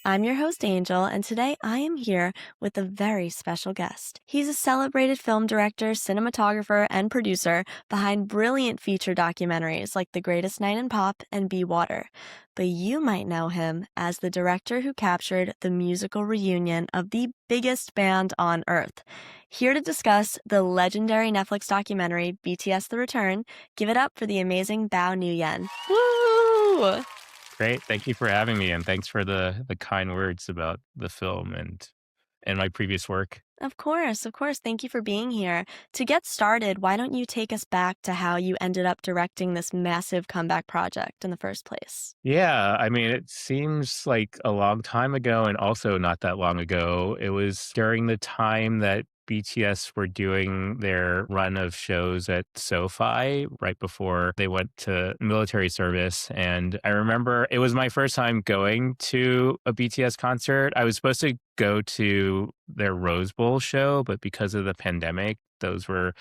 I'm your host, Angel, and today I am here with a very special guest. He's a celebrated film director, cinematographer, and producer behind brilliant feature documentaries like The Greatest Night in Pop and Be Water. But you might know him as the director who captured the musical reunion of the biggest band on Earth. Here to discuss the legendary Netflix documentary BTS The Return, give it up for the amazing Bao Nguyen. Woo! Great. Thank you for having me, and thanks for the kind words about the film and my previous work. Of course, of course. Thank you for being here. To get started, why don't you take us back to how you ended up directing this massive comeback project in the first place? Yeah, I mean, it seems like a long time ago and also not that long ago. It was during the time that BTS were doing their run of shows at SoFi right before they went to military service. And I remember it was my first time going to a BTS concert. I was supposed to go to their Rose Bowl show, but because of the pandemic, those were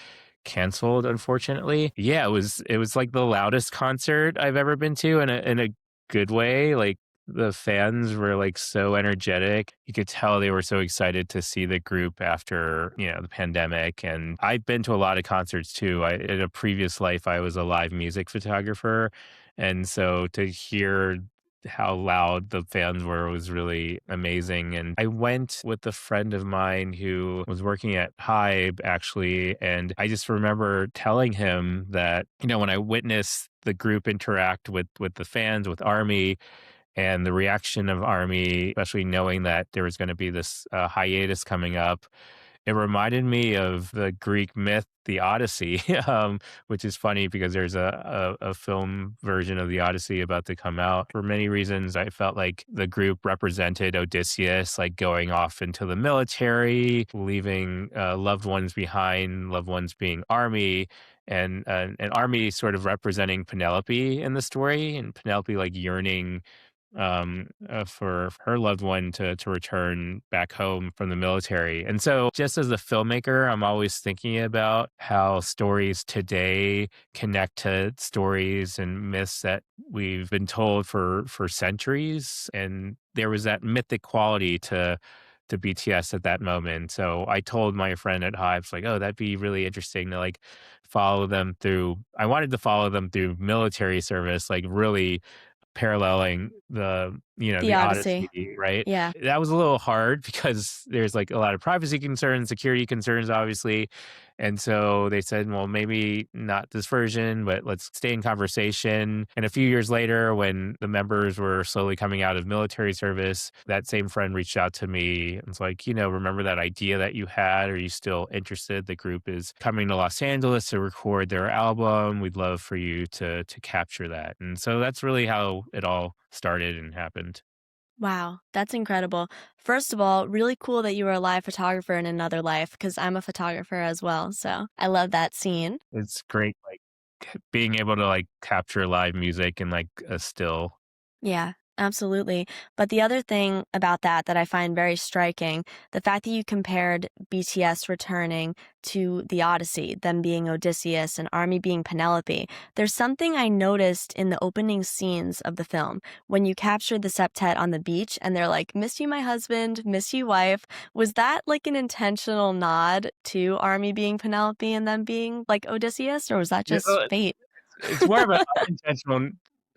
canceled, unfortunately. Yeah, it was like the loudest concert I've ever been to in a good way. Like the fans were like so energetic. You could tell they were so excited to see the group after, the pandemic. And I've been to a lot of concerts too. In a previous life, I was a live music photographer. And so to hear how loud the fans were was really amazing. And I went with a friend of mine who was working at Hybe actually. And I just remember telling him that, when I witnessed the group interact with the fans, with ARMY, and the reaction of ARMY, especially knowing that there was going to be this hiatus coming up, it reminded me of the Greek myth, the Odyssey, which is funny because there's a film version of the Odyssey about to come out. For many reasons, I felt like the group represented Odysseus, like going off into the military, leaving loved ones behind, loved ones being ARMY, and ARMY sort of representing Penelope in the story, and Penelope like yearning for her loved one to return back home from the military. And so just as a filmmaker, I'm always thinking about how stories today connect to stories and myths that we've been told for centuries. And there was that mythic quality to BTS at that moment. So I told my friend at Hives, like, oh, that'd be really interesting to like follow them through. I wanted to follow them through military service, like really paralleling The the Odyssey. Odyssey, right? Yeah. That was a little hard because there's like a lot of privacy concerns, security concerns, obviously. And so they said, well, maybe not this version, but let's stay in conversation. And a few years later, when the members were slowly coming out of military service, that same friend reached out to me and was like, remember that idea that you had? Are you still interested? The group is coming to Los Angeles to record their album. We'd love for you to capture that. And so that's really how it all started and happened. Wow, that's incredible. First of all, really cool that you were a live photographer in another life because I'm a photographer as well. So I love that scene. It's great, like being able to like capture live music in like a still. Yeah, absolutely. But the other thing about that I find very striking, the fact that you compared BTS returning to the Odyssey, them being Odysseus and ARMY being Penelope. There's something I noticed in the opening scenes of the film when you captured the septet on the beach and they're like, miss you, my husband, miss you, wife. Was that like an intentional nod to ARMY being Penelope and them being like Odysseus, or was that Yeah, just fate? it's more of an unintentional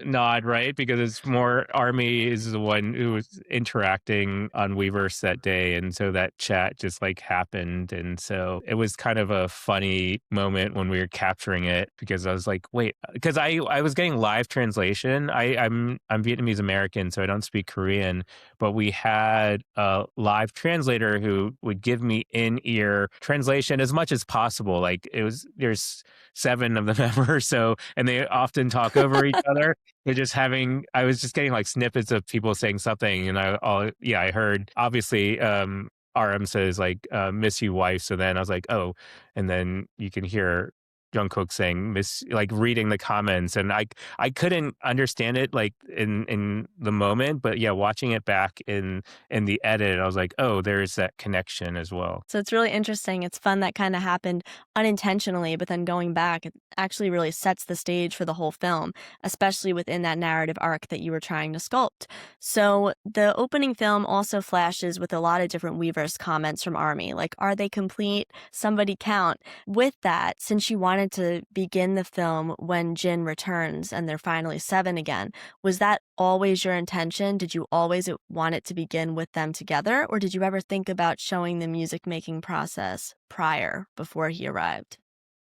nod, right? Because it's more ARMY is the one who was interacting on Weverse that day. And so that chat just like happened. And so it was kind of a funny moment when we were capturing it because I was like, wait, because I was getting live translation. I'm Vietnamese American, so I don't speak Korean, but we had a live translator who would give me in-ear translation as much as possible. Like there's 7 of the members, so, and they often talk over each other. I was just getting like snippets of people saying something, and I heard obviously RM says like miss you, wife. So then I was like, oh, and then you can hear Jung Kook saying like reading the comments, and I couldn't understand it like in the moment, but yeah, watching it back in the edit, I was like, oh, there's that connection as well. So it's really interesting. It's fun that kind of happened unintentionally, but then going back, it actually really sets the stage for the whole film, especially within that narrative arc that you were trying to sculpt. So the opening film also flashes with a lot of different Weverse comments from ARMY, like, are they complete? Somebody count. With that, since you wanted to begin the film when Jin returns and they're finally seven again, was that always your intention? Did you always want it to begin with them together, or did you ever think about showing the music making process prior, before he arrived?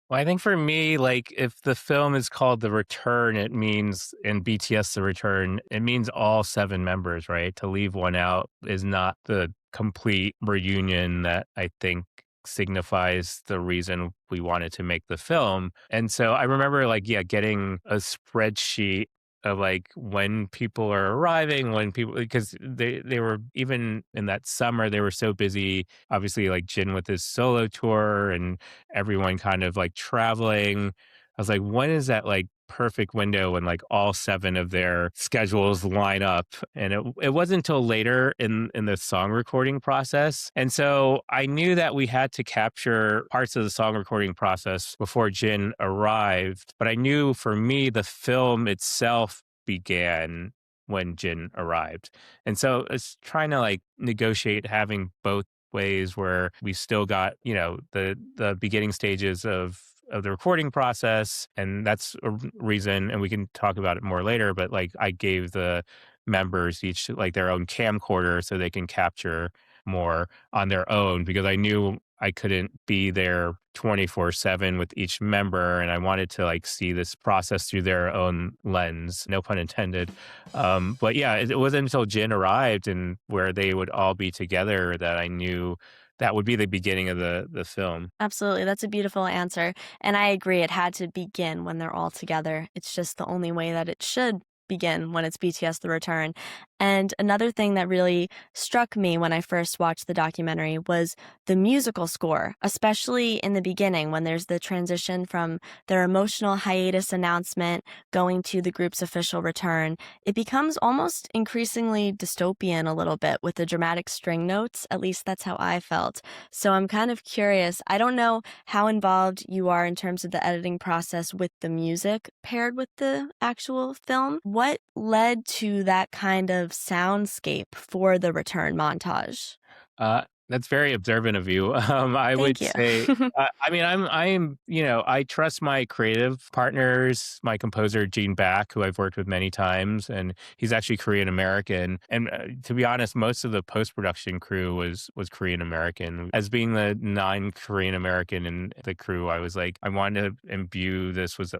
Well, I think for me, like if the film is called The Return, it means in BTS The Return, it means all seven members, right? To leave one out is not the complete reunion that I think signifies the reason we wanted to make the film. And so I remember like, yeah, getting a spreadsheet of like when people are arriving, when people, because they were even in that summer, they were so busy, obviously like Jin with his solo tour and everyone kind of like traveling. I was like, when is that like perfect window when like all seven of their schedules line up? And it wasn't until later in the song recording process. And so I knew that we had to capture parts of the song recording process before Jin arrived. But I knew for me, the film itself began when Jin arrived. And so it's trying to like negotiate having both ways where we still got, you know, the beginning stages of the recording process, and that's a reason, and we can talk about it more later, but like I gave the members each like their own camcorder so they can capture more on their own, because I knew I couldn't be there 24/7 with each member, and I wanted to like see this process through their own lens, no pun intended. But yeah, it wasn't until Jin arrived and where they would all be together that I knew that would be the beginning of the film. Absolutely. That's a beautiful answer. And I agree, it had to begin when they're all together. It's just the only way that it should begin when it's BTS The Return. And another thing that really struck me when I first watched the documentary was the musical score, especially in the beginning when there's the transition from their emotional hiatus announcement going to the group's official return. It becomes almost increasingly dystopian a little bit with the dramatic string notes. At least that's how I felt. So I'm kind of curious. I don't know how involved you are in terms of the editing process with the music paired with the actual film. What led to that kind of soundscape for the return montage? That's very observant of you. I would Thank you. say, I mean, I'm, you know, I trust my creative partners, my composer Gene Back, who I've worked with many times, and he's actually Korean American. And to be honest, most of the post production crew was Korean American. As being the non-Korean American in the crew, I was like, I wanted to imbue this with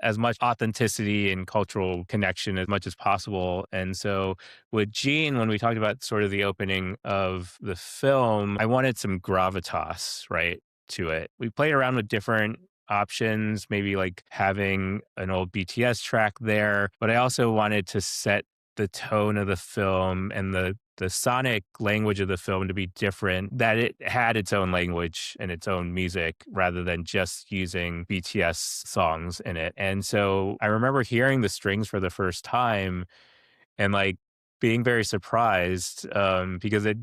as much authenticity and cultural connection as much as possible. And so with Gene, when we talked about sort of the opening of the film, I wanted some gravitas, right, to it. We played around with different options, maybe like having an old BTS track there, but I also wanted to set the tone of the film and the sonic language of the film to be different, that it had its own language and its own music rather than just using BTS songs in it. And so I remember hearing the strings for the first time and like being very surprised, because it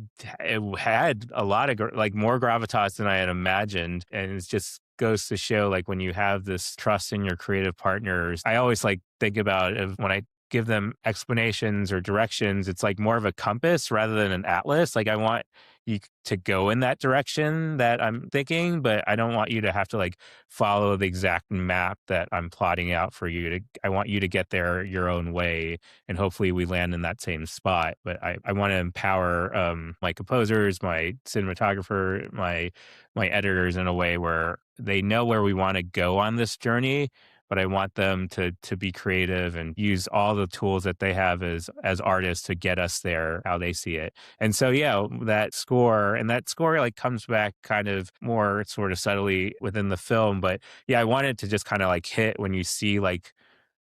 had a lot of like more gravitas than I had imagined. And it just goes to show like when you have this trust in your creative partners, I always like think about when I give them explanations or directions, it's like more of a compass rather than an atlas. Like I want you to go in that direction that I'm thinking, but I don't want you to have to like follow the exact map that I'm plotting out for you to, I want you to get there your own way. And hopefully we land in that same spot. But I want to empower my composers, my cinematographer, my editors in a way where they know where we want to go on this journey, but I want them to be creative and use all the tools that they have as artists to get us there how they see it. And so yeah, that score like comes back kind of more sort of subtly within the film, but yeah, I wanted to just kind of like hit when you see like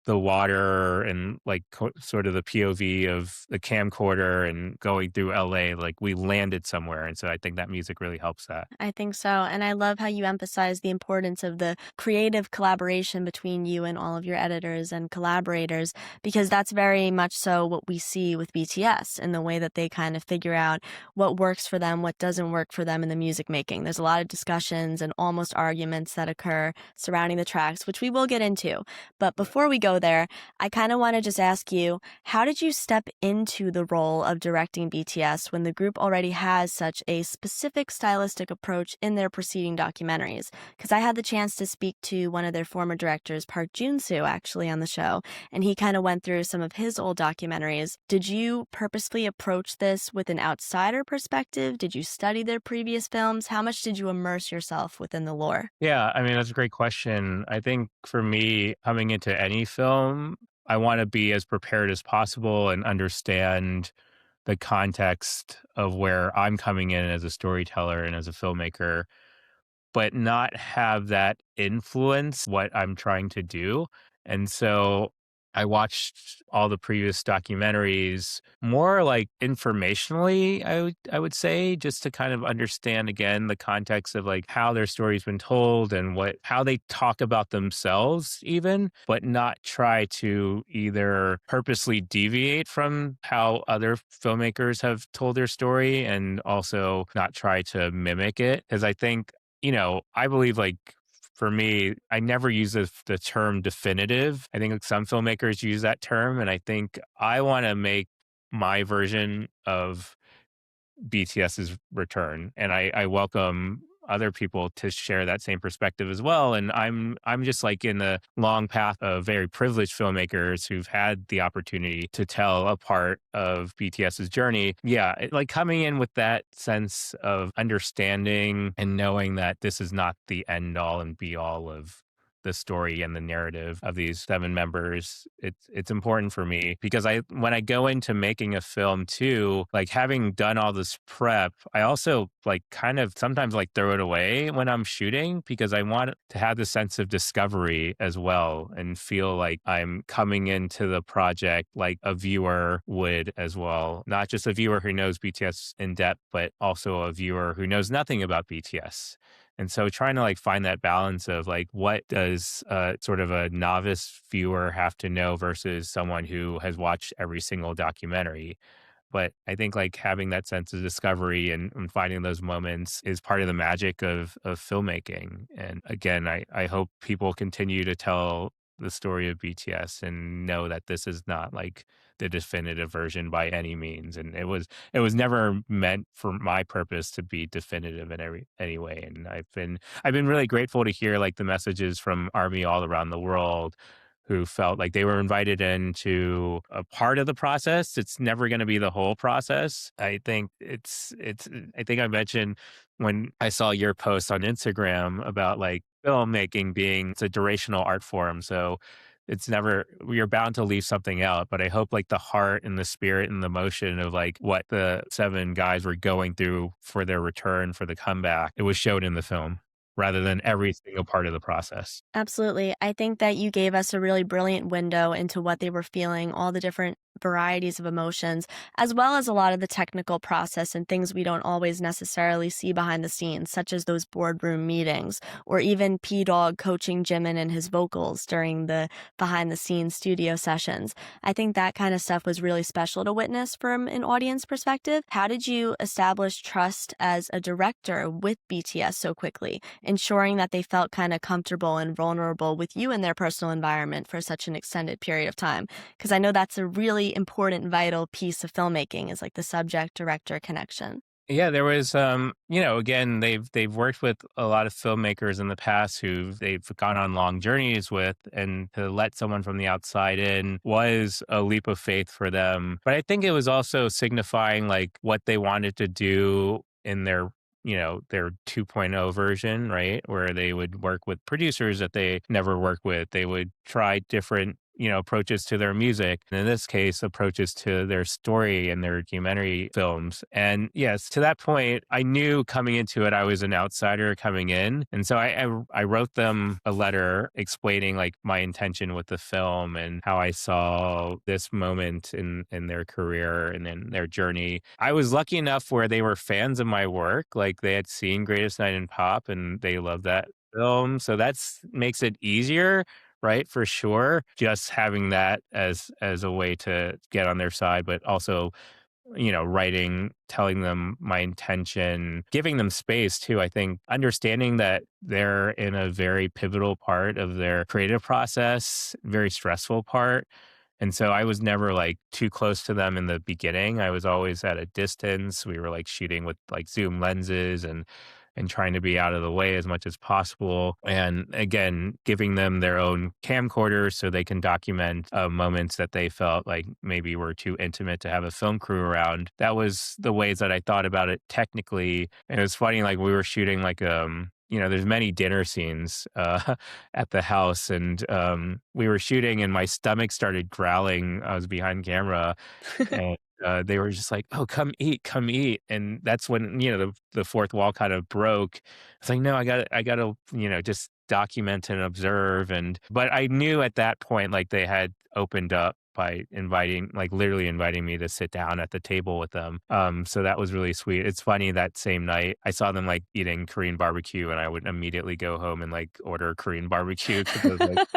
the water and like sort of the POV of the camcorder and going through LA, like we landed somewhere. And so I think that music really helps that. I think so. And I love how you emphasize the importance of the creative collaboration between you and all of your editors and collaborators, because that's very much so what we see with BTS in the way that they kind of figure out what works for them, what doesn't work for them in the music making. There's a lot of discussions and almost arguments that occur surrounding the tracks, which we will get into. But before we go there, I kind of want to just ask you, how did you step into the role of directing BTS when the group already has such a specific stylistic approach in their preceding documentaries? Because I had the chance to speak to one of their former directors, Park Joon-soo, actually on the show, and he kind of went through some of his old documentaries. Did you purposefully approach this with an outsider perspective? Did you study their previous films? How much did you immerse yourself within the lore? Yeah, I mean, that's a great question. I think for me, coming into any film, I want to be as prepared as possible and understand the context of where I'm coming in as a storyteller and as a filmmaker, but not have that influence what I'm trying to do. And so I watched all the previous documentaries more like informationally, I would say, just to kind of understand again the context of like how their story's been told and what how they talk about themselves even, but not try to either purposely deviate from how other filmmakers have told their story and also not try to mimic it. Because I think I believe like for me, I never use the term definitive. I think like some filmmakers use that term, and I think I want to make my version of BTS's return, and I welcome other people to share that same perspective as well. And I'm just like in the long path of very privileged filmmakers who've had the opportunity to tell a part of BTS's journey. Yeah, like coming in with that sense of understanding and knowing that this is not the end all and be all of the story and the narrative of these seven members. It's important for me because when I go into making a film too, like having done all this prep, I also like kind of sometimes like throw it away when I'm shooting because I want to have the sense of discovery as well and feel like I'm coming into the project like a viewer would as well. Not just a viewer who knows BTS in depth, but also a viewer who knows nothing about BTS. And so trying to like find that balance of like what does sort of a novice viewer have to know versus someone who has watched every single documentary. But I think like having that sense of discovery and finding those moments is part of the magic of filmmaking. And again, I hope people continue to tell the story of BTS and know that this is not like the definitive version by any means. And it was never meant for my purpose to be definitive in any way. And I've been really grateful to hear like the messages from ARMY all around the world who felt like they were invited into a part of the process. It's never going to be the whole process. I think I think I mentioned when I saw your post on Instagram about like filmmaking being it's a durational art form. So it's never you're bound to leave something out, but I hope like the heart and the spirit and the motion of like what the seven guys were going through for their return for the comeback, it was showed in the film rather than every single part of the process. Absolutely. I think that you gave us a really brilliant window into what they were feeling, all the different varieties of emotions, as well as a lot of the technical process and things we don't always necessarily see behind the scenes, such as those boardroom meetings, or even Pdogg coaching Jimin and his vocals during the behind the scenes studio sessions. I think that kind of stuff was really special to witness from an audience perspective. How did you establish trust as a director with BTS so quickly, ensuring that they felt kind of comfortable and vulnerable with you in their personal environment for such an extended period of time? Because I know that's a really important, vital piece of filmmaking is like the subject-director connection. Yeah, there was, again, they've worked with a lot of filmmakers in the past who they've gone on long journeys with, and to let someone from the outside in was a leap of faith for them. But I think it was also signifying like what they wanted to do in their 2.0 version, right? Where they would work with producers that they never worked with. They would try different approaches to their music, and in this case, approaches to their story and their documentary films. And yes, to that point, I knew coming into it, I was an outsider coming in. And so I wrote them a letter explaining like my intention with the film and how I saw this moment in their career and in their journey. I was lucky enough where they were fans of my work. Like they had seen Greatest Night in Pop and they loved that film. So that's makes it easier, right? For sure. Just having that as a way to get on their side, but also, writing, telling them my intention, giving them space too. I think understanding that they're in a very pivotal part of their creative process, very stressful part. And so I was never like too close to them in the beginning. I was always at a distance. We were like shooting with like zoom lenses and trying to be out of the way as much as possible. And again, giving them their own camcorders so they can document moments that they felt like maybe were too intimate to have a film crew around. That was the ways that I thought about it technically. And it was funny, like we were shooting like there's many dinner scenes at the house, and we were shooting, and my stomach started growling. I was behind camera, and they were just like, "Oh, come eat," and that's when the fourth wall kind of broke. It's like, no, I got to just document and observe, but I knew at that point like they had opened up by literally inviting me to sit down at the table with them. So that was really sweet. It's funny that same night I saw them like eating Korean barbecue, and I would immediately go home and like order Korean barbecue because I was like,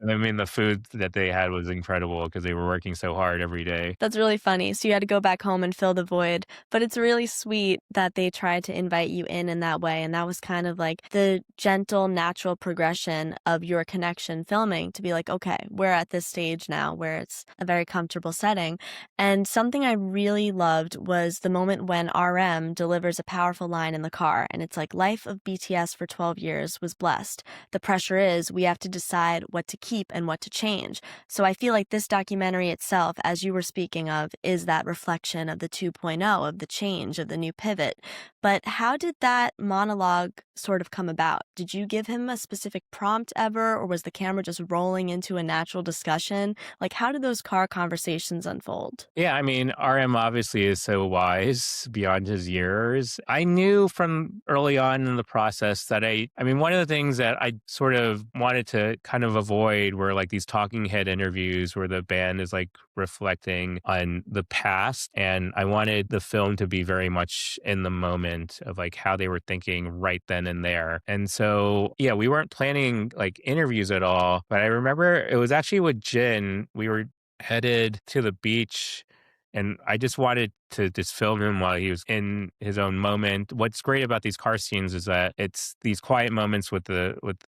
I mean, the food that they had was incredible because they were working so hard every day. That's really funny. So you had to go back home and fill the void. But it's really sweet that they tried to invite you in that way. And that was kind of like the gentle, natural progression of your connection filming to be like, okay, we're at this stage now where it's a very comfortable setting. And something I really loved was the moment when RM delivers a powerful line in the car. And it's like, life of BTS for 12 years was blessed. The pressure is we have to decide what to keep and what to change. So I feel like this documentary itself, as you were speaking of, is that reflection of the 2.0, of the change, of the new pivot. But how did that monologue sort of come about? Did you give him a specific prompt ever, or was the camera just rolling into a natural discussion? Like, how did those car conversations unfold? Yeah, I mean, RM obviously is so wise beyond his years. I knew from early on in the process that I mean, one of the things that I sort of wanted to kind of avoid were like these talking head interviews where the band is like reflecting on the past. And I wanted the film to be very much in the moment of like how they were thinking right then and there. And so, yeah, we weren't planning like interviews at all, but I remember it was actually with Jin. We were headed to the beach, and I just wanted to just film him while he was in his own moment. What's great about these car scenes is that it's these quiet moments with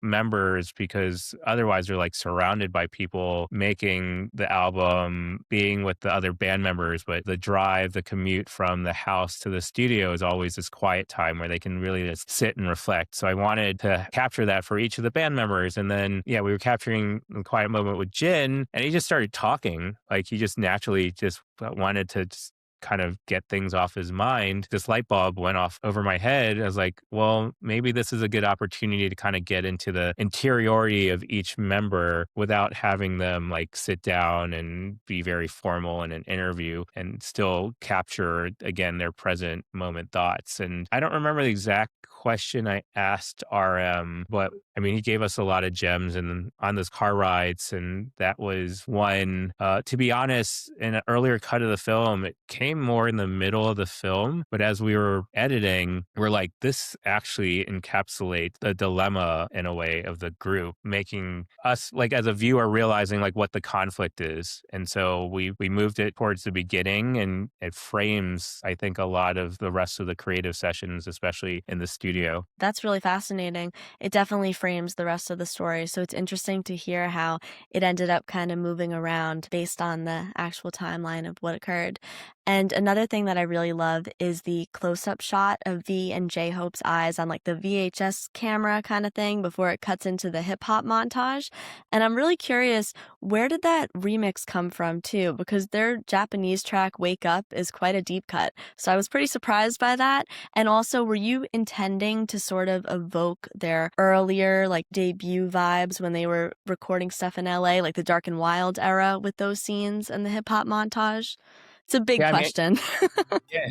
members, because otherwise they're like surrounded by people making the album, being with the other band members. But the drive, the commute from the house to the studio is always this quiet time where they can really just sit and reflect. So I wanted to capture that for each of the band members. And then, yeah, we were capturing the quiet moment with Jin, and he just started talking. Like he just naturally just wanted to just kind of get things off his mind. This light bulb went off over my head. I was like, well, maybe this is a good opportunity to kind of get into the interiority of each member without having them like sit down and be very formal in an interview, and still capture again their present moment thoughts. And I don't remember the exact question I asked RM, but I mean, he gave us a lot of gems and on those car rides. And that was one, to be honest, in an earlier cut of the film, it came more in the middle of the film. But as we were editing, we're like, this actually encapsulates the dilemma in a way of the group, making us like as a viewer realizing like what the conflict is. And so we moved it towards the beginning, and it frames, I think, a lot of the rest of the creative sessions, especially in the studio. That's really fascinating. It definitely frames the rest of the story. So it's interesting to hear how it ended up kind of moving around based on the actual timeline of what occurred. And another thing that I really love is the close-up shot of V and J-Hope's eyes on like the VHS camera kind of thing before it cuts into the hip hop montage. And I'm really curious, where did that remix come from too? Because their Japanese track Wake Up is quite a deep cut. So I was pretty surprised by that. And also, were you intending to sort of evoke their earlier like debut vibes when they were recording stuff in LA, like the Dark and Wild era with those scenes and the hip hop montage? It's a big Yeah, I mean, question. yeah.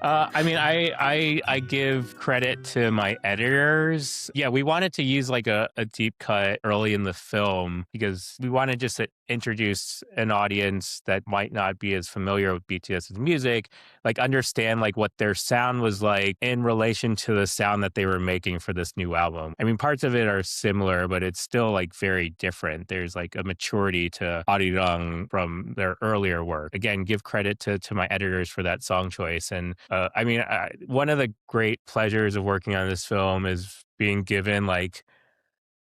I mean, I give credit to my editors. Yeah, we wanted to use like a deep cut early in the film because we wanted just to introduce an audience that might not be as familiar with BTS's music, like understand like what their sound was like in relation to the sound that they were making for this new album. I mean, parts of it are similar, but it's still like very different. There's like a maturity to Arirang from their earlier work. Again, give credit to my editors for that song choice. And I mean, one of the great pleasures of working on this film is being given like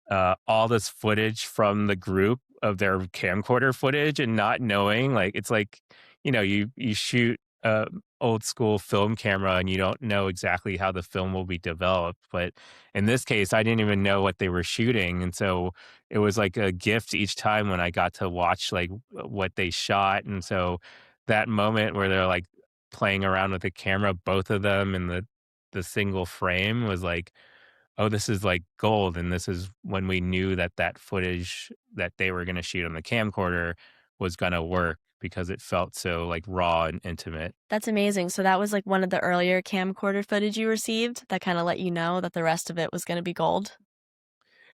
all this footage from the group of their camcorder footage and not knowing like it's like you shoot a old school film camera and you don't know exactly how the film will be developed, but in this case I didn't even know what they were shooting, and so it was like a gift each time when I got to watch like what they shot. And so that moment where they're like playing around with the camera, both of them in the single frame, was like, oh, this is like gold. And this is when we knew that that footage that they were going to shoot on the camcorder was going to work because it felt so like raw and intimate. That's amazing. So that was like one of the earlier camcorder footage you received that kind of let you know that the rest of it was going to be gold?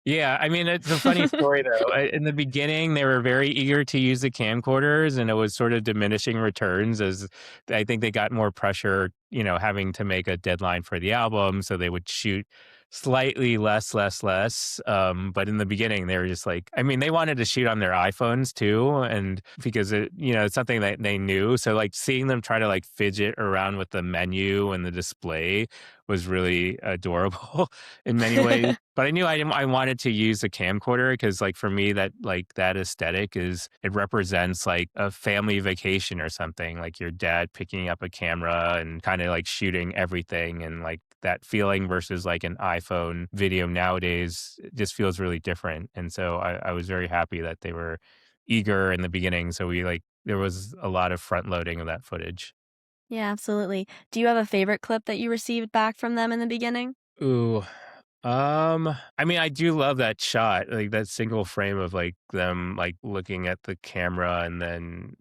Yeah, I mean, it's a funny story though. In the beginning, they were very eager to use the camcorders, and it was sort of diminishing returns as I think they got more pressure, having to make a deadline for the album, so they would shoot slightly less. But in the beginning, they were just like, I mean, they wanted to shoot on their iPhones too, and because it's something that they knew. So like seeing them try to like fidget around with the menu and the display was really adorable in many ways. But I knew I wanted to use a camcorder because, like, for me, that aesthetic is it represents like a family vacation or something. Like your dad picking up a camera and kind of like shooting everything, and like that feeling versus like an iPhone video nowadays just feels really different. And so I was very happy that they were eager in the beginning. So there was a lot of front loading of that footage. Yeah, absolutely. Do you have a favorite clip that you received back from them in the beginning? Ooh. I mean, I do love that shot, like that single frame of like them like looking at the camera and then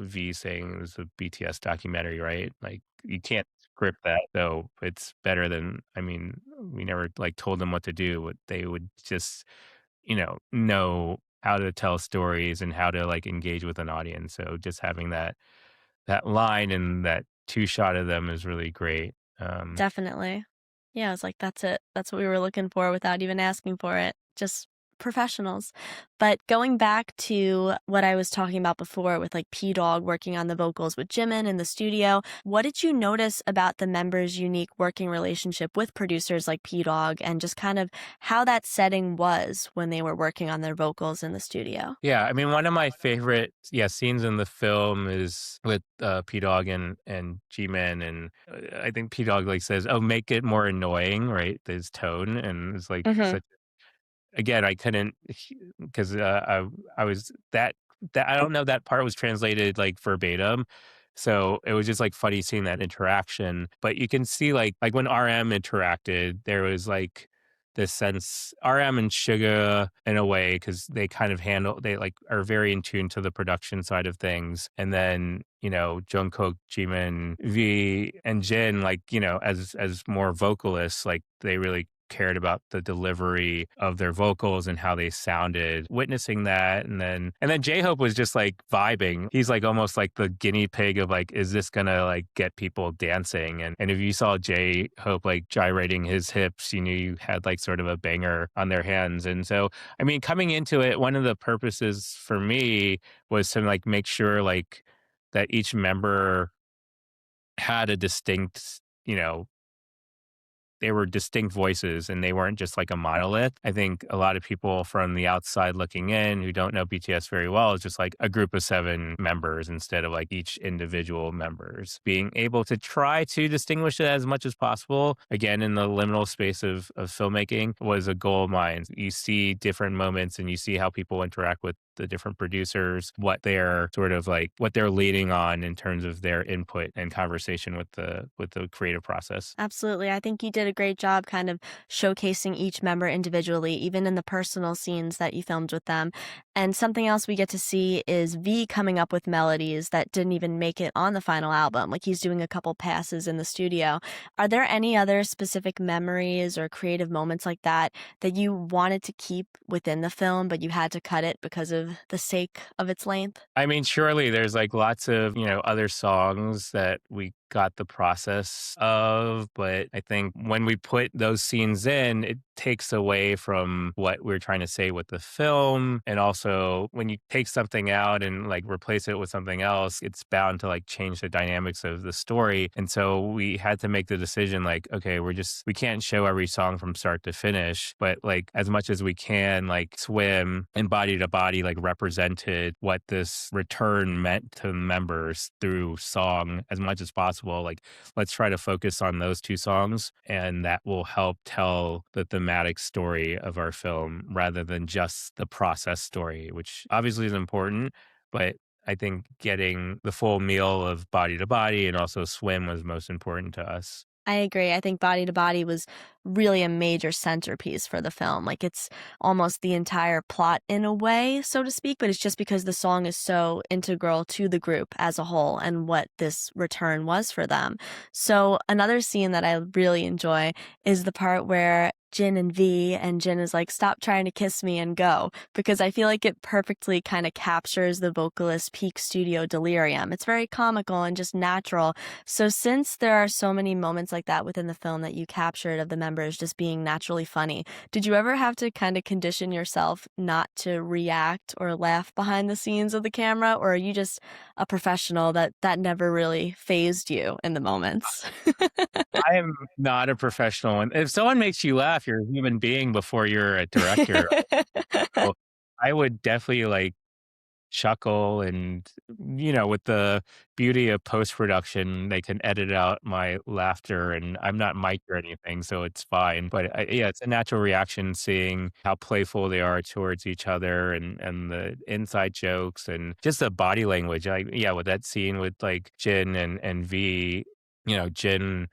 V saying it was a BTS documentary, right? Like you can't script that, so it's better than, I mean, we never like told them what to do, but they would just, know how to tell stories and how to like engage with an audience. So just having that line and that two shot of them is really great. Definitely. Yeah, I was like, that's it. That's what we were looking for without even asking for it. Just professionals. But going back to what I was talking about before with like Pdogg working on the vocals with Jimin in the studio, what did you notice about the members' unique working relationship with producers like Pdogg and just kind of how that setting was when they were working on their vocals in the studio? Yeah, I mean, one of my favorite, scenes in the film is with Pdogg and Jimin, and I think Pdogg like says, "Oh, make it more annoying," right? His tone, and it's like Hmm. such. Again, I couldn't because I was that I don't know that part was translated like verbatim, so it was just like funny seeing that interaction. But you can see like when RM interacted, there was like this sense RM and Suga in a way because they like are very in tune to the production side of things, and then Jung Kook, Jimin, V, and Jin like as more vocalists, like they really cared about the delivery of their vocals and how they sounded. Witnessing that, and then J-Hope was just like vibing. He's like almost like the guinea pig of like, is this gonna like get people dancing? And if you saw J-Hope like gyrating his hips, you knew you had like sort of a banger on their hands. And so, I mean, coming into it, one of the purposes for me was to like make sure like that each member had a distinct, they were distinct voices and they weren't just like a monolith. I think a lot of people from the outside looking in who don't know BTS very well, it's just like a group of 7 members instead of like each individual members. Being able to try to distinguish it as much as possible, again, in the liminal space of filmmaking, was a goal of mine. You see different moments and you see how people interact with the different producers, what they're sort of like, what they're leading on in terms of their input and conversation with the creative process. Absolutely. I think you did a great job kind of showcasing each member individually, even in the personal scenes that you filmed with them. And something else we get to see is V coming up with melodies that didn't even make it on the final album. Like he's doing a couple passes in the studio. Are there any other specific memories or creative moments like that that you wanted to keep within the film, but you had to cut it because of the sake of its length? I mean, surely there's like lots of, other songs that we got the process of, but I think when we put those scenes in, it takes away from what we're trying to say with the film. And also when you take something out and like replace it with something else, it's bound to like change the dynamics of the story. And so we had to make the decision like, okay, we can't show every song from start to finish, but like as much as we can, like Swim and Body to Body like represented what this return meant to members through song as much as possible. Like, let's try to focus on those 2 songs, and that will help tell the thematic story of our film rather than just the process story, which obviously is important. But I think getting the full meal of Body to Body and also Swim was most important to us. I agree. I think Body to Body was really a major centerpiece for the film. Like it's almost the entire plot in a way, so to speak, but it's just because the song is so integral to the group as a whole and what this return was for them. So another scene that I really enjoy is the part where Jin and V, and Jin is like, stop trying to kiss me and go, because I feel like it perfectly kind of captures the vocalist's peak studio delirium. It's very comical and just natural. So since there are so many moments like that within the film that you captured of the members just being naturally funny, did you ever have to kind of condition yourself not to react or laugh behind the scenes of the camera, or are you just a professional that never really fazed you in the moments? I am not a professional. And if someone makes you laugh, you're a human being before you're a director. So I would definitely like chuckle and, with the beauty of post-production, they can edit out my laughter and I'm not mic'd or anything, so it's fine. But yeah, it's a natural reaction seeing how playful they are towards each other and the inside jokes and just the body language. Yeah, with that scene with like Jin and V, Jin,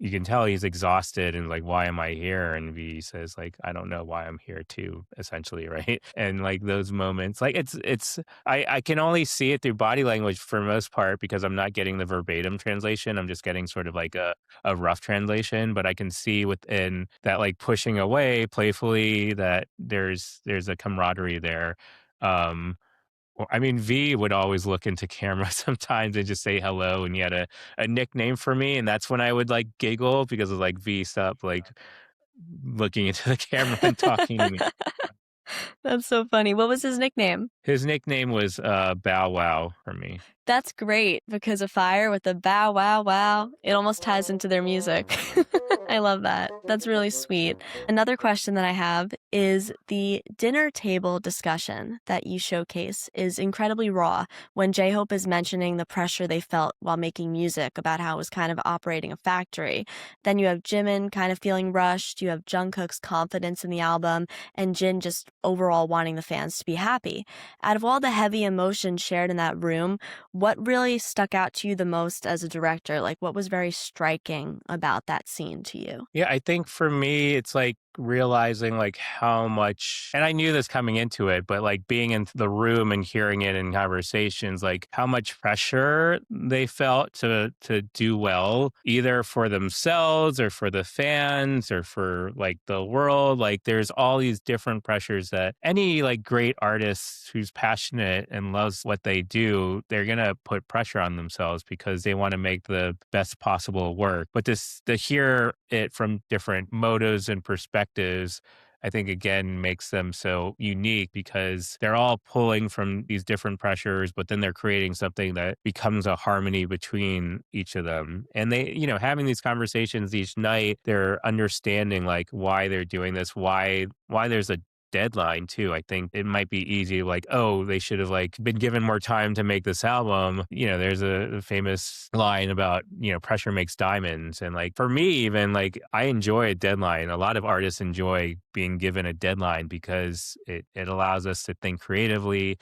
you can tell he's exhausted and like, why am I here? And V says like, I don't know why I'm here too, essentially, right? And like those moments, like I can only see it through body language for most part because I'm not getting the verbatim translation. I'm just getting sort of like a rough translation, but I can see within that like pushing away playfully that there's a camaraderie there. Well, I mean, V would always look into camera sometimes and just say hello, and he had a nickname for me, and that's when I would like giggle because of like V stop like looking into the camera and talking to me. That's so funny. What was his nickname? His nickname was Bow Wow for me. That's great because of Fire with the Bow Wow Wow. It almost ties into their music. I love that. That's really sweet. Another question that I have is the dinner table discussion that you showcase is incredibly raw when J-Hope is mentioning the pressure they felt while making music about how it was kind of operating a factory. Then you have Jimin kind of feeling rushed. You have Jung Kook's confidence in the album and Jin just overall wanting the fans to be happy. Out of all the heavy emotion shared in that room, what really stuck out to you the most as a director? Like what was very striking about that scene to you? Yeah, I think for me, it's like realizing like how much, and I knew this coming into it, but like being in the room and hearing it in conversations, like how much pressure they felt to do well, either for themselves or for the fans or for like the world. Like there's all these different pressures that any like great artist who's passionate and loves what they do, they're gonna put pressure on themselves because they want to make the best possible work. But to hear it from different motives and perspectives I think again makes them so unique because they're all pulling from these different pressures, but then they're creating something that becomes a harmony between each of them. And they, having these conversations each night, they're understanding like why they're doing this, why there's a deadline too. I think it might be easy like, oh, they should have like been given more time to make this album. There's a famous line about, pressure makes diamonds. And like for me, even like I enjoy a deadline. A lot of artists enjoy being given a deadline because it allows us to think creatively.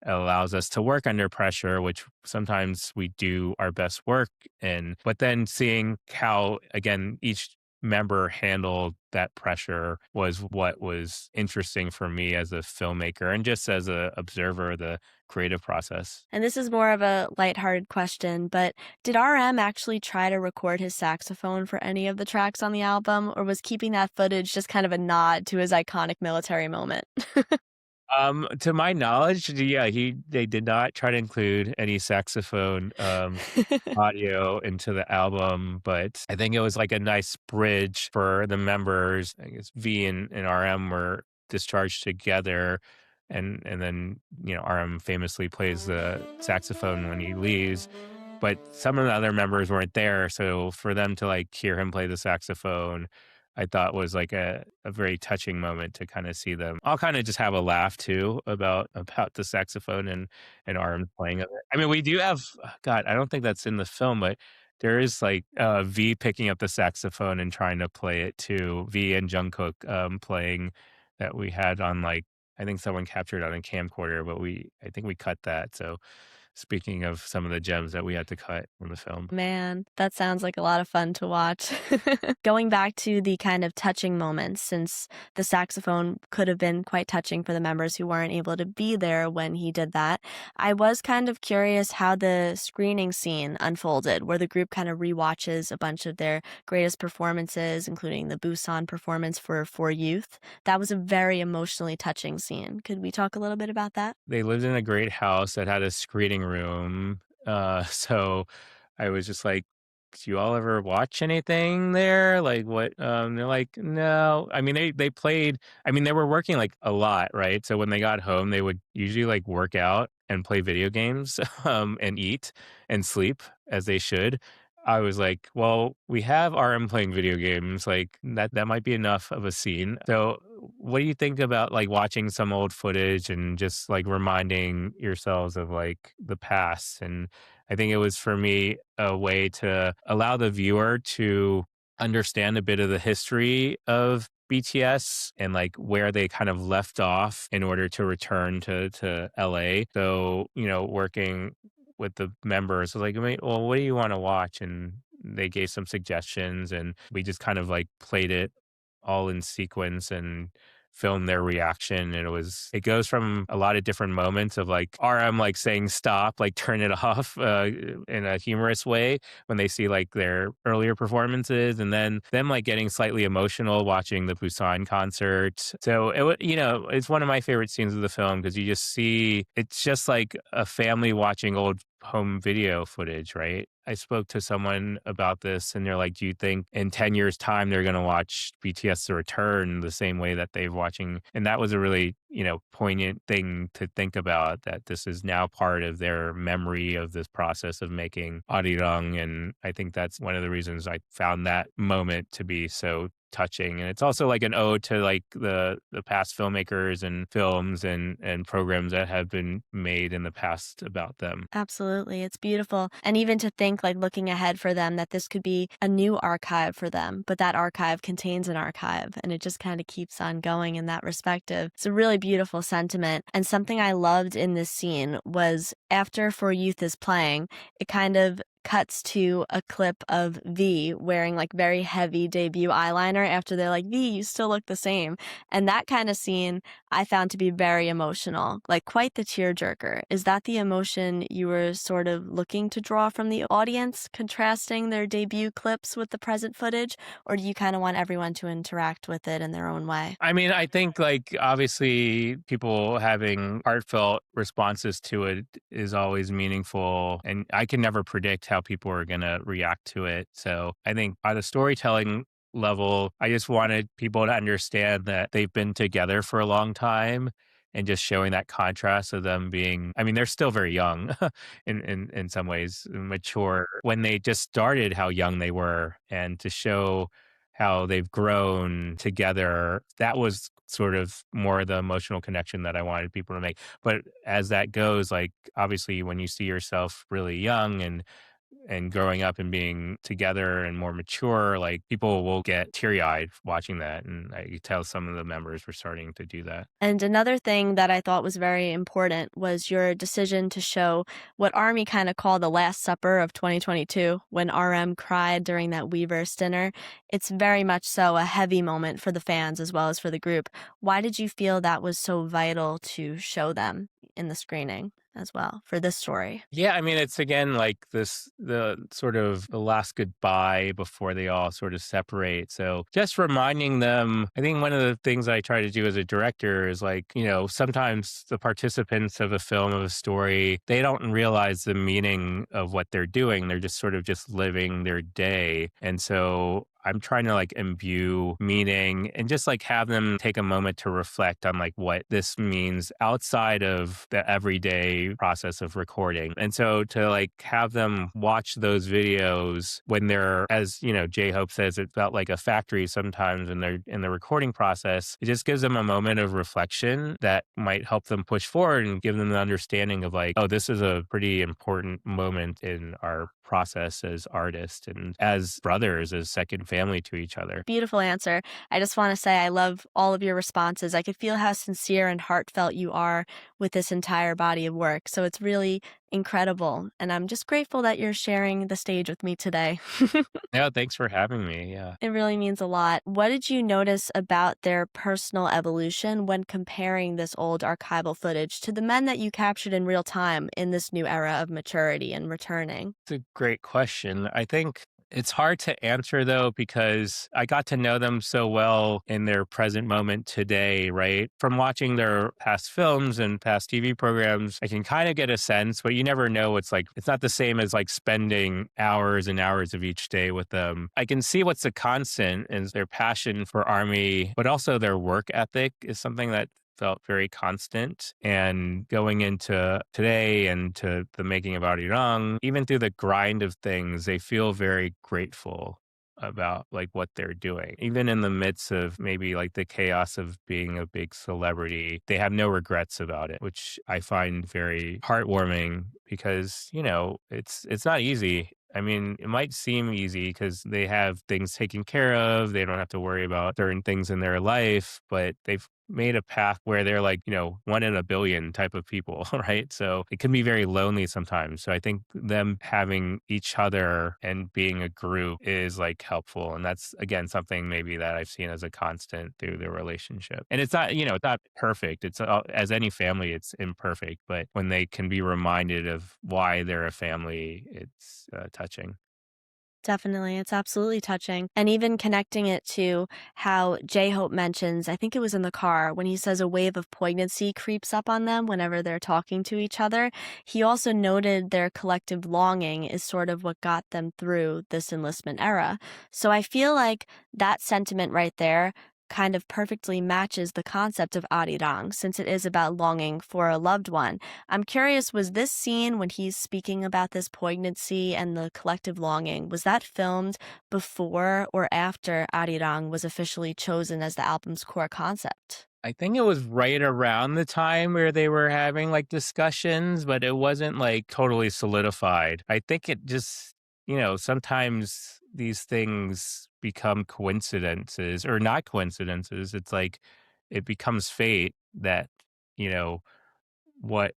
It allows us to work under pressure, which sometimes we do our best work in. But then seeing how, again, each member handled that pressure was what was interesting for me as a filmmaker and just as a observer of the creative process. And this is more of a lighthearted question, but did RM actually try to record his saxophone for any of the tracks on the album, or was keeping that footage just kind of a nod to his iconic military moment? To my knowledge, yeah, they did not try to include any saxophone audio into the album, but I think it was like a nice bridge for the members. I guess V and RM were discharged together, and then RM famously plays the saxophone when he leaves. But some of the other members weren't there, so for them to like hear him play the saxophone, I thought was like a very touching moment to kind of see them. I'll kind of just have a laugh too about the saxophone and arms playing of it. I mean, we do have God, I don't think that's in the film, but there is like V picking up the saxophone and trying to play it too. V and Jung Kook playing that we had on like I think someone captured on a camcorder, but I think we cut that. So speaking of some of the gems that we had to cut from the film. Man, that sounds like a lot of fun to watch. Going back to the kind of touching moments, since the saxophone could have been quite touching for the members who weren't able to be there when he did that, I was kind of curious how the screening scene unfolded, where the group kind of rewatches a bunch of their greatest performances, including the Busan performance for Youth. That was a very emotionally touching scene. Could we talk a little bit about that? They lived in a great house that had a screening room. So I was just like, "Do you all ever watch anything there? Like what?" They're like, "No." I mean, they played. I mean, they were working like a lot, right? So when they got home, they would usually like work out and play video games, and eat and sleep as they should. I was like, well, we have RM playing video games. Like that might be enough of a scene. So what do you think about like watching some old footage and just like reminding yourselves of like the past? And I think it was for me a way to allow the viewer to understand a bit of the history of BTS and like where they kind of left off in order to return to LA. So, working with the members. I was like, "Wait, well, what do you want to watch?" And they gave some suggestions, and we just kind of like played it all in sequence and filmed their reaction. And it goes from a lot of different moments of like RM like saying stop, like turn it off in a humorous way when they see like their earlier performances, and then them like getting slightly emotional watching the Busan concert. So it's one of my favorite scenes of the film because you just see it's just like a family watching old home video footage, right? I spoke to someone about this and they're like, do you think in 10 years time they're going to watch BTS The Return the same way that they're watching? And that was a really, poignant thing to think about, that this is now part of their memory of this process of making Arirang. And I think that's one of the reasons I found that moment to be so touching. And it's also like an ode to like the past filmmakers and films and programs that have been made in the past about them. Absolutely. It's beautiful. And even to think, like looking ahead for them, that this could be a new archive for them, but that archive contains an archive, and it just kind of keeps on going in that perspective. It's a really beautiful sentiment. And something I loved in this scene was after For Youth is playing, it kind of cuts to a clip of V wearing like very heavy debut eyeliner after they're like, V, you still look the same. And that kind of scene I found to be very emotional, like quite the tearjerker. Is that the emotion you were sort of looking to draw from the audience, contrasting their debut clips with the present footage? Or do you kind of want everyone to interact with it in their own way? I mean, I think like obviously people having heartfelt responses to it is always meaningful. And I can never predict how people are going to react to it. So I think by the storytelling level, I just wanted people to understand that they've been together for a long time and just showing that contrast of them being, I mean, they're still very young in some ways, mature when they just started, how young they were, and to show how they've grown together. That was sort of more the emotional connection that I wanted people to make. But as that goes, like obviously when you see yourself really young and growing up and being together and more mature, like people will get teary eyed watching that. And I could tell some of the members were starting to do that. And another thing that I thought was very important was your decision to show what ARMY kind of called the Last Supper of 2022 when RM cried during that Weverse dinner. It's very much so a heavy moment for the fans as well as for the group. Why did you feel that was so vital to show them in the screening as well for this story? Yeah, I mean, it's again like this the sort of the last goodbye before they all sort of separate. So just reminding them, I think one of the things I try to do as a director is like, sometimes the participants of a film, of a story, they don't realize the meaning of what they're doing. They're just sort of just living their day. And so I'm trying to like imbue meaning and just like have them take a moment to reflect on like what this means outside of the everyday process of recording. And so to like have them watch those videos when they're, as J-Hope says, it felt like a factory sometimes when they're in the recording process. It just gives them a moment of reflection that might help them push forward and give them the understanding of like, oh, this is a pretty important moment in our process as artists and as brothers, as second family to each other. Beautiful answer. I just want to say I love all of your responses. I could feel how sincere and heartfelt you are with this entire body of work. So it's really incredible. And I'm just grateful that you're sharing the stage with me today. Yeah, thanks for having me. Yeah. It really means a lot. What did you notice about their personal evolution when comparing this old archival footage to the men that you captured in real time in this new era of maturity and returning? It's a great question. I think it's hard to answer though, because I got to know them so well in their present moment today, right? From watching their past films and past TV programs, I can kind of get a sense, but you never know. It's like, it's not the same as like spending hours and hours of each day with them. I can see what's a constant is their passion for ARMY, but also their work ethic is something that felt very constant. And going into today and to the making of Arirang, even through the grind of things, they feel very grateful about like what they're doing. Even in the midst of maybe like the chaos of being a big celebrity, they have no regrets about it, which I find very heartwarming because, it's not easy. I mean, it might seem easy because they have things taken care of. They don't have to worry about certain things in their life, but they've made a path where they're like, one in a billion type of people, right? So it can be very lonely sometimes. So I think them having each other and being a group is like helpful. And that's, again, something maybe that I've seen as a constant through their relationship. And it's not, it's not perfect. It's as any family, it's imperfect. But when they can be reminded of why they're a family, it's touching. Definitely. It's absolutely touching. And even connecting it to how J-Hope mentions, I think it was in the car, when he says a wave of poignancy creeps up on them whenever they're talking to each other. He also noted their collective longing is sort of what got them through this enlistment era. So I feel like that sentiment right there kind of perfectly matches the concept of Arirang, since it is about longing for a loved one. I'm curious, was this scene when he's speaking about this poignancy and the collective longing, was that filmed before or after Arirang was officially chosen as the album's core concept? I think it was right around the time where they were having like discussions, but it wasn't like totally solidified. I think it just, sometimes these things become coincidences or not coincidences. It's like it becomes fate that, what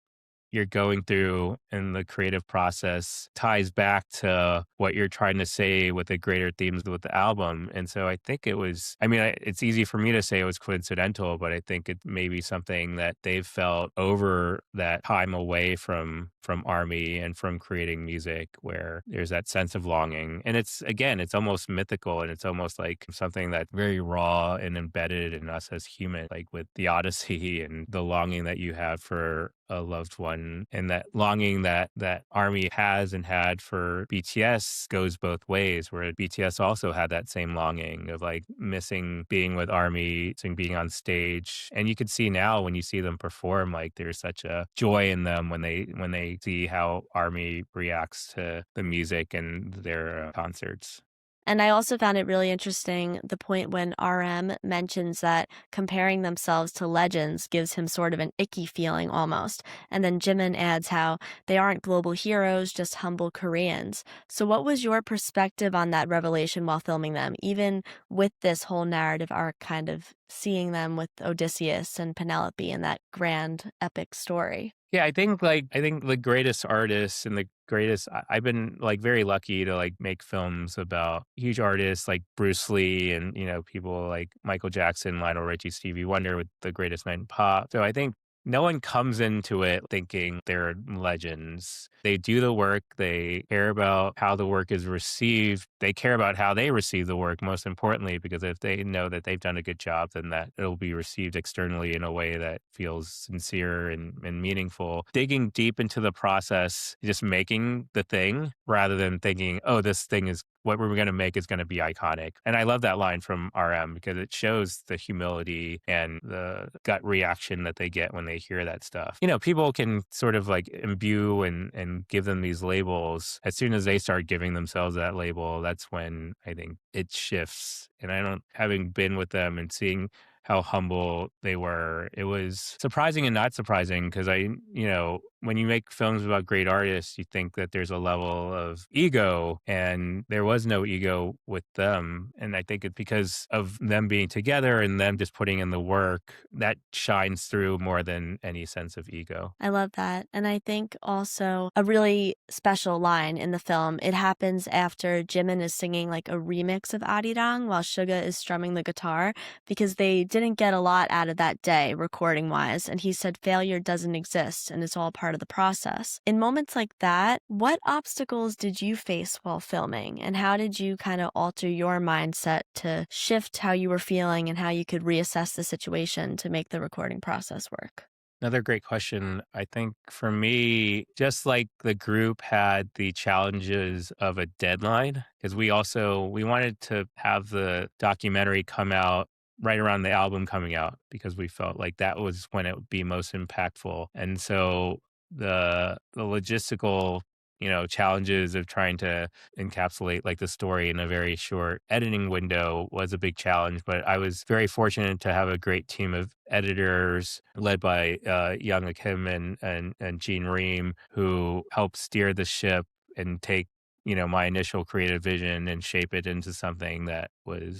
you're going through in the creative process ties back to what you're trying to say with the greater themes with the album. And so I think it was, it's easy for me to say it was coincidental, but I think it may be something that they've felt over that time away from ARMY and from creating music where there's that sense of longing. And it's, again, it's almost mythical and it's almost like something that's very raw and embedded in us as humans, like with the Odyssey and the longing that you have for a loved one. And that longing that ARMY has and had for BTS goes both ways, where BTS also had that same longing of like missing being with ARMY, missing being on stage. And you could see now when you see them perform, like there's such a joy in them when they see how ARMY reacts to the music and their concerts. And I also found it really interesting the point when RM mentions that comparing themselves to legends gives him sort of an icky feeling almost. And then Jimin adds how they aren't global heroes, just humble Koreans. So, what was your perspective on that revelation while filming them, even with this whole narrative arc kind of seeing them with Odysseus and Penelope in that grand epic story? Yeah, I think the greatest artists and the greatest I've been like very lucky to like make films about huge artists like Bruce Lee and people like Michael Jackson, Lionel Richie, Stevie Wonder with the greatest night in pop. So I think no one comes into it thinking they're legends. They do the work, they care about how the work is received, they care about how they receive the work, most importantly, because if they know that they've done a good job, then that it'll be received externally in a way that feels sincere and meaningful. Digging deep into the process, just making the thing rather than thinking, oh, this thing is what we're going to make is going to be iconic. And I love that line from RM because it shows the humility and the gut reaction that they get when they hear that stuff. People can sort of like imbue and give them these labels. As soon as they start giving themselves that label, that's when I think it shifts. And having been with them and seeing how humble they were. It was surprising and not surprising because when you make films about great artists, you think that there's a level of ego, and there was no ego with them. And I think it's because of them being together and them just putting in the work that shines through more than any sense of ego. I love that. And I think also a really special line in the film, it happens after Jimin is singing like a remix of Arirang while Suga is strumming the guitar, because they didn't get a lot out of that day recording wise. And he said failure doesn't exist and it's all part of the process. In moments like that, what obstacles did you face while filming? And how did you kind of alter your mindset to shift how you were feeling and how you could reassess the situation to make the recording process work? Another great question. I think for me, just like the group had the challenges of a deadline, because we wanted to have the documentary come out right around the album coming out because we felt like that was when it would be most impactful. And so the logistical challenges of trying to encapsulate like the story in a very short editing window was a big challenge. But I was very fortunate to have a great team of editors led by Young Kim and Jean Ream, who helped steer the ship and take my initial creative vision and shape it into something that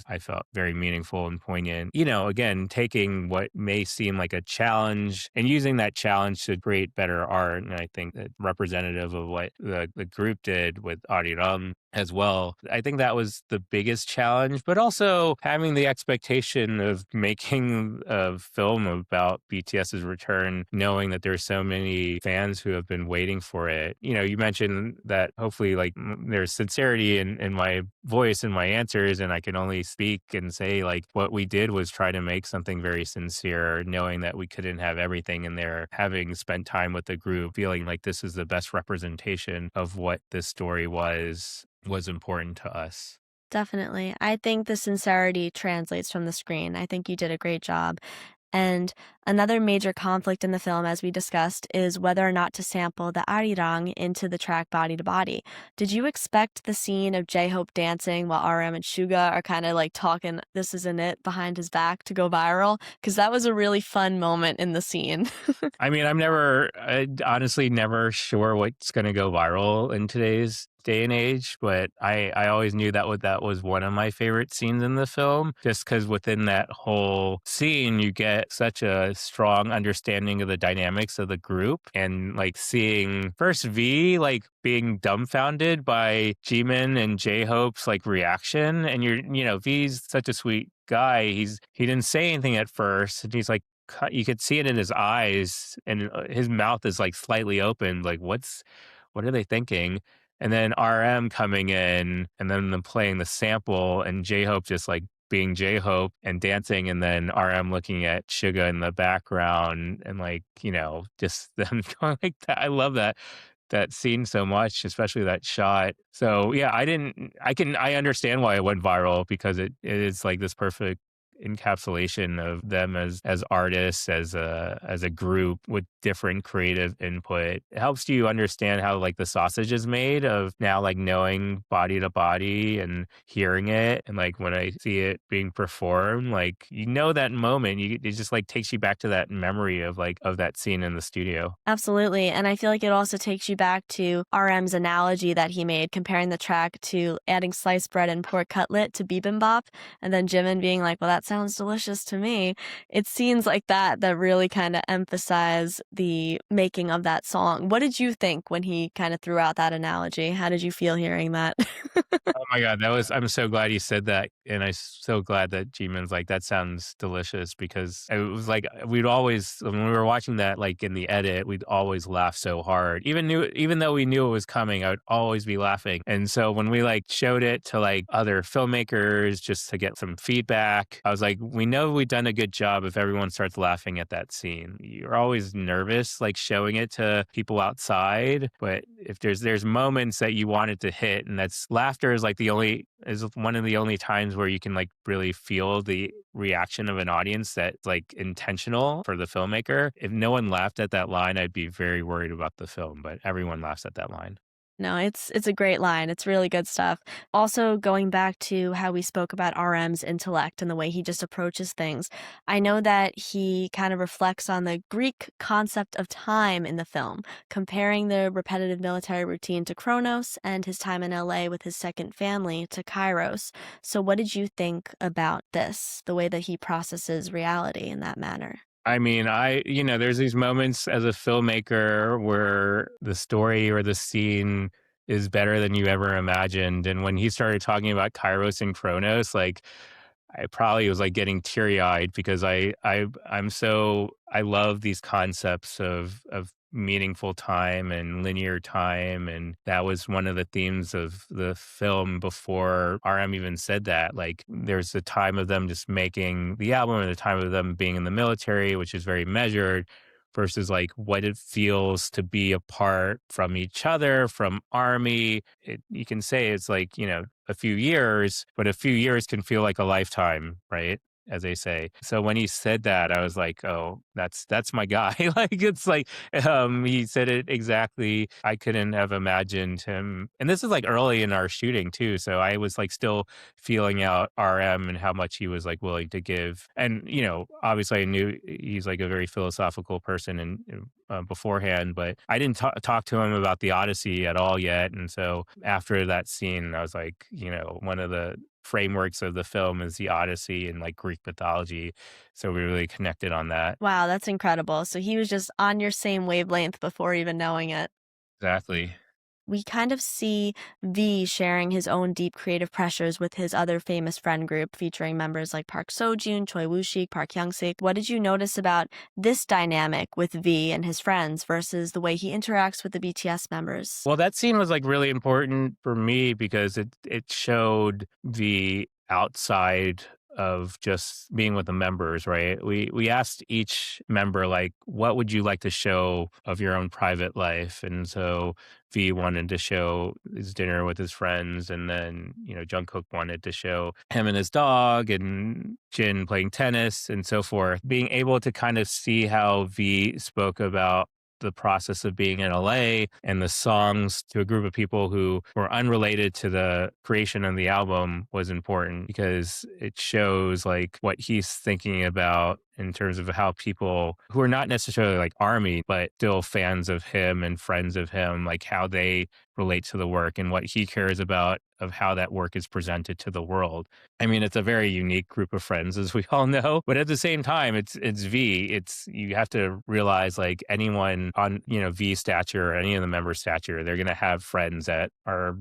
I felt very meaningful and poignant. Again, taking what may seem like a challenge and using that challenge to create better art. And I think that representative of what the group did with Arirang as well. I think that was the biggest challenge, but also having the expectation of making a film about BTS's return, knowing that there's so many fans who have been waiting for it. You mentioned that hopefully like there's sincerity in my voice and my answers, and I can only speak and say like what we did was try to make something very sincere, knowing that we couldn't have everything in there, having spent time with the group, feeling like this is the best representation of what this story was important to us. Definitely. I think the sincerity translates from the screen. I think you did a great job. And another major conflict in the film, as we discussed, is whether or not to sample the Arirang into the track Body to Body. Did you expect the scene of JHope dancing while RM and Suga are kind of like talking, this isn't it, behind his back to go viral? Because that was a really fun moment in the scene. I mean, honestly never sure what's going to go viral in today's day and age, but I always knew that was one of my favorite scenes in the film, just because within that whole scene, you get such a strong understanding of the dynamics of the group, and like seeing first V like being dumbfounded by Jimin and J-Hope's like reaction. And V's such a sweet guy. He didn't say anything at first, and he's like, you could see it in his eyes, and his mouth is like slightly open, like what are they thinking? And then RM coming in and then them playing the sample and J-Hope just like being J-Hope and dancing, and then RM looking at Suga in the background and, like, just them going like that. I love that scene so much, especially that shot. So, yeah, I understand why it went viral because it is like this perfect encapsulation of them as artists, as a group with different creative input. It helps you understand how like the sausage is made of now like knowing body to body and hearing it. And like when I see it being performed, like that moment, it just like takes you back to that memory of like of that scene in the studio. Absolutely. And I feel like it also takes you back to RM's analogy that he made, comparing the track to adding sliced bread and pork cutlet to bibimbap, and then Jimin being like, well, that sounds delicious to me. It's scenes like that that really kind of emphasize the making of that song. What did you think when he kind of threw out that analogy? How did you feel hearing that? Oh my god, I'm so glad you said that, and I'm so glad that Jimin's like, "That sounds delicious," because it was like, we'd always when we were watching that, like, in the edit, we'd always laugh so hard. Even though we knew it was coming, I would always be laughing, and so when we, like, showed it to, like, other filmmakers just to get some feedback, I was like, "We know we've done a good job if everyone starts laughing at that scene." You're always nervous, like, showing it to people outside, but if there's moments that you want it to hit, and that's laughter is one of the only times where you can like really feel the reaction of an audience that's like intentional for the filmmaker. If no one laughed at that line, I'd be very worried about the film, but everyone laughs at that line. No, it's a great line. It's really good stuff. Also, going back to how we spoke about RM's intellect and the way he just approaches things, I know that he kind of reflects on the Greek concept of time in the film, comparing the repetitive military routine to Kronos and his time in LA with his second family to Kairos. So, what did you think about this, the way that he processes reality in that manner? I mean, there's these moments as a filmmaker where the story or the scene is better than you ever imagined. And when he started talking about Kairos and Kronos, like I probably was like getting teary eyed because I love these concepts of meaningful time and linear time, and that was one of the themes of the film before RM even said that. Like there's the time of them just making the album and the time of them being in the military, which is very measured, versus like what it feels to be apart from each other, from army. You can say it's like, a few years, but a few years can feel like a lifetime, right? As they say. So when he said that, I was like, oh, that's my guy. Like it's like he said it exactly. I couldn't have imagined him. And this is like early in our shooting too. So I was like still feeling out RM and how much he was like willing to give. And, obviously I knew he's like a very philosophical person and beforehand, but I didn't talk to him about the Odyssey at all yet. And so after that scene, I was like, one of the frameworks of the film is the Odyssey and like Greek mythology. So we really connected on that. Wow, that's incredible. So he was just on your same wavelength before even knowing it. Exactly. We kind of see V sharing his own deep creative pressures with his other famous friend group featuring members like Park Seo-joon, Choi Woo-sik, Park Hyung-sik. What did you notice about this dynamic with V and his friends versus the way he interacts with the BTS members? Well, that scene was like really important for me because it showed the outside of just being with the members, right? We asked each member like, what would you like to show of your own private life? And so V wanted to show his dinner with his friends, and then Jung Kook wanted to show him and his dog, and Jin playing tennis and so forth. Being able to kind of see how V spoke about the process of being in LA and the songs to a group of people who were unrelated to the creation of the album was important because it shows like what he's thinking about in terms of how people who are not necessarily like ARMY, but still fans of him and friends of him, like how they relate to the work and what he cares about of how that work is presented to the world. I mean, it's a very unique group of friends, as we all know, but at the same time, it's V. You have to realize like anyone on, V stature or any of the member stature, they're going to have friends that are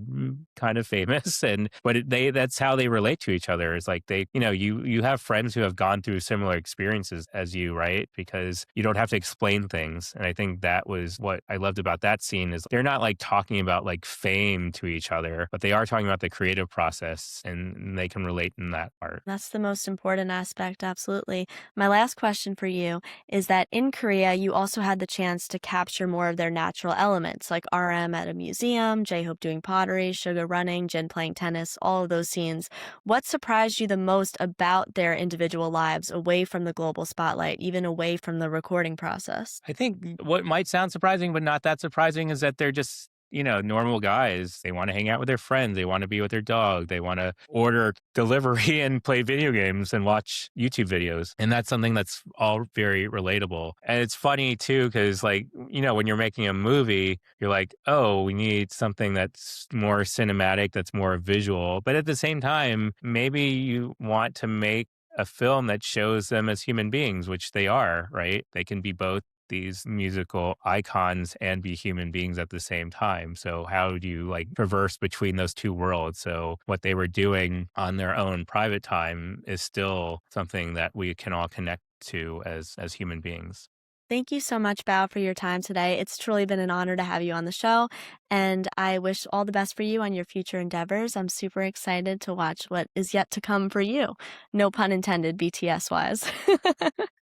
kind of famous that's how they relate to each other. It's like you have friends who have gone through similar experiences experiences as you, right? Because you don't have to explain things. And I think that was what I loved about that scene is they're not like talking about like fame to each other, but they are talking about the creative process and they can relate in that part. That's the most important aspect, absolutely. My last question for you is that in Korea, you also had the chance to capture more of their natural elements, like RM at a museum, J-Hope doing pottery, Suga running, Jin playing tennis, all of those scenes. What surprised you the most about their individual lives away from the global spotlight, even away from the recording process? I think what might sound surprising, but not that surprising, is that they're just, normal guys. They want to hang out with their friends. They want to be with their dog. They want to order delivery and play video games and watch YouTube videos. And that's something that's all very relatable. And it's funny too, because like, when you're making a movie, you're like, oh, we need something that's more cinematic, that's more visual. But at the same time, maybe you want to make a film that shows them as human beings, which they are, right? They can be both these musical icons and be human beings at the same time. So how do you like traverse between those two worlds? So what they were doing on their own private time is still something that we can all connect to as human beings. Thank you so much, Bao, for your time today. It's truly been an honor to have you on the show, and I wish all the best for you on your future endeavors. I'm super excited to watch what is yet to come for you. No pun intended, BTS wise.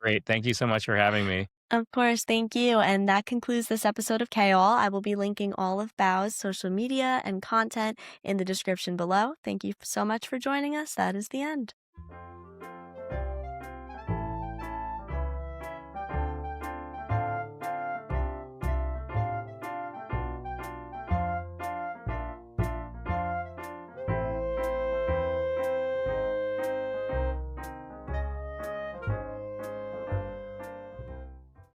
Great. Thank you so much for having me. Of course, thank you. And that concludes this episode of K-All. I will be linking all of Bao's social media and content in the description below. Thank you so much for joining us. That is the end.